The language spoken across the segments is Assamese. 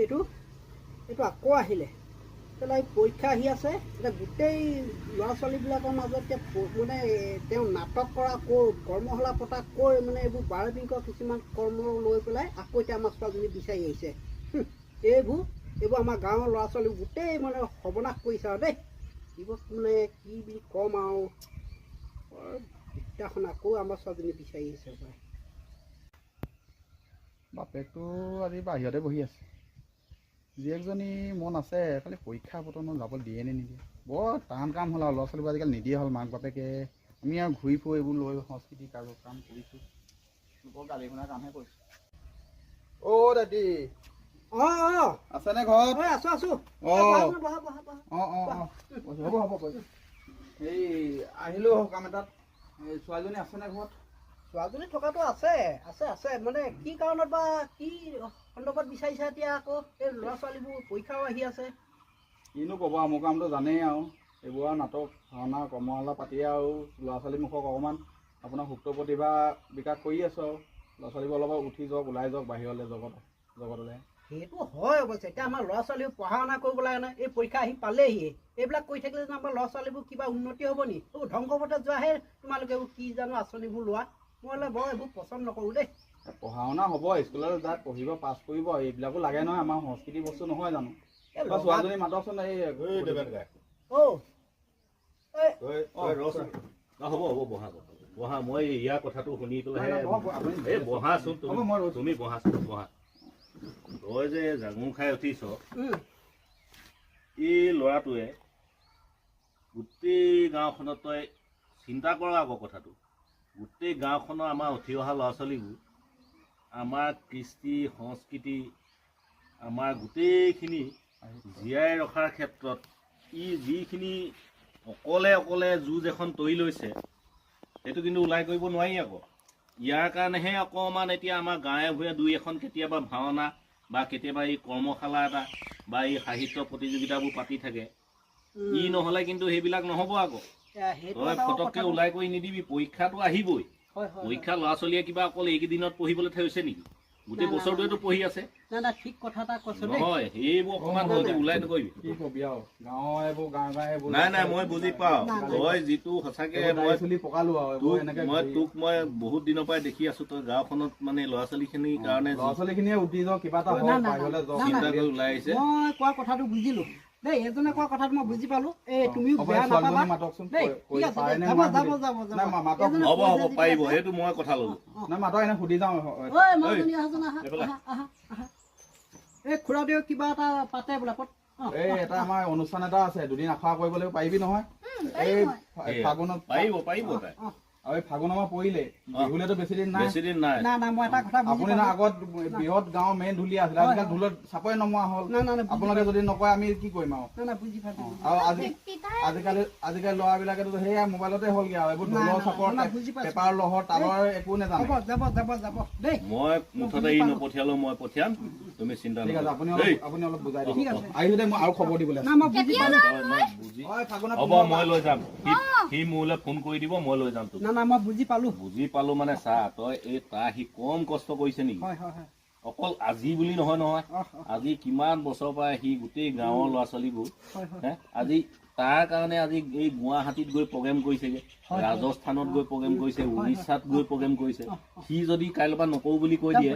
এইটো আকৌ আহিলে পেলাই পৰীক্ষা আহি আছে এতিয়া গোটেই ল'ৰা ছোৱালীবিলাকৰ মাজত মানে তেওঁ নাটক কৰা কৰ্মশালা পতা মানে এইবোৰ বাৰবিংকৰ কিছুমান কৰ্ম লৈ পেলাই আকৌ এতিয়া আমাৰ ছোৱালীজনী বিচাৰি আহিছে এইবোৰ আমাৰ গাঁৱৰ ল'ৰা ছোৱালী গোটেই মানে সৰ্বনাশ কৰিছে আৰু দেই এইবোৰ মানে কি বুলি ক'ম আৰু বিদ্যাখন আকৌ আমাৰ ছোৱালীজনী বিচাৰি আহিছে পায় বাপেকটো আজি বাহিৰতে বহি আছে জীয়েকজনী মন আছে খালি পৰীক্ষা পতনো যাবলৈ দিয়ে নে নিদিয়ে বৰ টান কাম হ'ল আৰু ল'ৰা ছোৱালীবোৰ আজিকালি নিদিয়ে হ'ল মাক বাপেকে আমি আৰু ঘূৰি ফুৰোঁ এইবোৰ লৈ সংস্কৃতিক আৰু কাম কৰিছোঁ লোকৰ গালি শুনাৰ কামহে কৰিছোঁ অ' দাদী আছেনে ঘৰত আছো হ'ব এই আহিলোঁ কাম এটাত এই ছোৱালীজনী আছেনে ঘৰত ছোৱালীজনী থকাটো আছে মানে কি কাৰণত বা কি সন্দৰ্ভত বিচাৰিছে এতিয়া আকৌ এই ল'ৰা ছোৱালীবোৰ পৰীক্ষাও আহি আছে কিনো ক'ব মোৰ কামটো জানেই আৰু এইবোৰ আৰু নাটক ভাওনা কৰ্মশালা পাতিয়ে আৰু ল'ৰা ছোৱালী মুখক অকণমান আপোনাৰ সুপ্ত প্ৰতিভা বিকাশ কৰি আছোঁ আৰু ল'ৰা ছোৱালীবোৰ অলপ উঠি যাওক ওলাই যাওক বাহিৰলৈ জগতলৈ সেইটো হয় অৱশ্যে এতিয়া আমাৰ ল'ৰা ছোৱালীও পঢ়া শুনা কৰিব লাগে নহয় এই পৰীক্ষা আহি পালেহিয়ে এইবিলাক কৰি থাকিলে জানো আমাৰ ল'ৰা ছোৱালীবোৰ কিবা উন্নতি হ'ব নি ধ্বংস পথত যোৱাহে তোমালোকে এইবোৰ কি জানো আঁচনিবোৰ লোৱা মই বৰ এইবোৰ পচন্দ নকৰোঁ দেই পঢ়া শুনা হ'ব স্কুলত যাত পঢ়িব পাছ কৰিব এইবিলাকো লাগে নহয় আমাৰ সংস্কৃতি বস্তু নহয় জানো ছোৱালীজনী মাতকচোন এই হ'ব বহা মই ইয়াৰ কথাটো শুনি পেলাই এই বহাচোন তুমি বহাচোন তই যে জাঙুৰ খাই উঠিছ এই ল'ৰাটোৱে গোটেই গাঁওখনত তই চিন্তা কৰ আকৌ কথাটো গোটেই গাঁওখনৰ আমাৰ উঠি অহা ল'ৰা ছোৱালীবোৰ আমাৰ কৃষ্টি সংস্কৃতি আমাৰ গোটেইখিনি জীয়াই ৰখাৰ ক্ষেত্ৰত যিখিনি অকলে যুঁজ এখন তৰি লৈছে সেইটো কিন্তু ওলাই কৰিব নোৱাৰি আকৌ ইয়াৰ কাৰণেহে অকণমান এতিয়া আমাৰ গাঁৱে ভূঞে দুই এখন কেতিয়াবা ভাওনা বা কেতিয়াবা এই কৰ্মশালা এটা বা এই সাহিত্য প্ৰতিযোগিতাবোৰ পাতি থাকে নহ'লে কিন্তু সেইবিলাক নহ'ব আকৌ তই ফটককৈ ওলাই কৰি নিদিবি পৰীক্ষাটো আহিবই পৰীক্ষা ল'ৰা ছোৱালীয়ে কিবা অকল এইকেইদিনত পঢ়িবলৈ থৈছে নেকি গোটেই বছৰটোৱেতো পঢ়ি আছে ঠিক কথা এটা কৈছো নহয় সেইবোৰ অকণমান ওলাই নকৰিবি নাই মই বুজি পাওঁ তই যিটো সঁচাকে মই তোক মই বহুত দিনৰ পৰাই দেখি আছো তই গাঁওখনত মানে ল'ৰা ছোৱালীখিনিৰ কাৰণে চিন্তা কৰি ওলাই আহিছে মই কোৱা কথাটো বুজিলো দেই এজনে কোৱা কথাটো মই বুজি পালো তুমিও বেয়া নাপাবা হ'ব পাৰিব সেইটো মই কথা ল'লো সুধি যাওঁ এই খুড়াদেউ কিবা এটা পাতে বোলে এই এটা আমাৰ অনুষ্ঠান এটা আছে দুদিন আখৰা কৰিবলৈ পাৰিবি নহয় এই ফাগুনত পাৰিব আৰু এই ফাগুন আমাৰ পৰিলে বিহুলেতো বেছি দিন নাই মই এটা কথা আপুনি আগত বৃহৎ গাঁৱৰ মেইন ঢুলীয়া আছিলে আজিকালি ঢোলত চাপৰি নমোৱা হ'ল আপোনালোকে যদি নকয় আমি কি কৰিম আৰু আজিকালি ল'ৰাবিলাকেতো সেয়া মোবাইলতে হ'লগে আৰু এইবোৰ ঢোলৰ চাপৰ পেপাৰ লহৰ তালৰ একো নাজানে মই মুঠতে ই নপঠিয়ালেও মই পঠিয়াম তুমি চিন্তা ঠিক আছে আপুনি অলপ বুজাই দিব আহিলে মই আৰু খবৰ দিবলৈ হ'ব মই লৈ যাম সি মোলৈ ফোন কৰি দিব মই লৈ যাম মই বুজি পালো মানে চা তই এই সি কম কষ্ট কৰিছে নেকি অকল আজি বুলি নহয় আজি কিমান বছৰৰ পৰা সি গোটেই গাঁৱৰ ল'ৰা ছোৱালীবোৰ আজি তাৰ কাৰণে আজি এই গুৱাহাটীত গৈ প্ৰগ্ৰেম কৰিছেগে ৰাজস্থানত গৈ প্ৰগ্ৰেম কৰিছে উৰিষ্যাত গৈ প্ৰগ্ৰেম কৰিছে সি যদি কাইলৈৰ পৰা নকৰো বুলি কৈ দিয়ে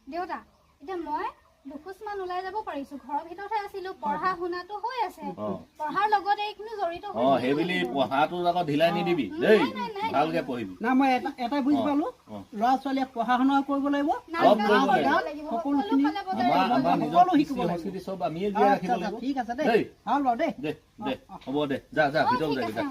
দেউতা এতিয়া মই দুখোজমান ওলাই যাব পাৰিছো ঘৰৰ ভিতৰতে আছিলো পঢ়া শুনাটো হৈ আছে পঢ়াৰ লগতে এইখিনি জড়িত সেইবুলি পঢ়াটো আকৌ ঢিলাই নিদিবি দেই ভালকে পঢ়িবি মই এটাই বুজি পালো ল'ৰা ছোৱালীয়ে পঢ়া শুনা কৰিব লাগিব আমাৰ নিজৰ কৃষ্টি সংস্কৃতি চব আমিয়ে জীয়াই ৰাখিব লাগিব ঠিক আছে দেই দে হ'ব দে যা ভিতৰলৈ যা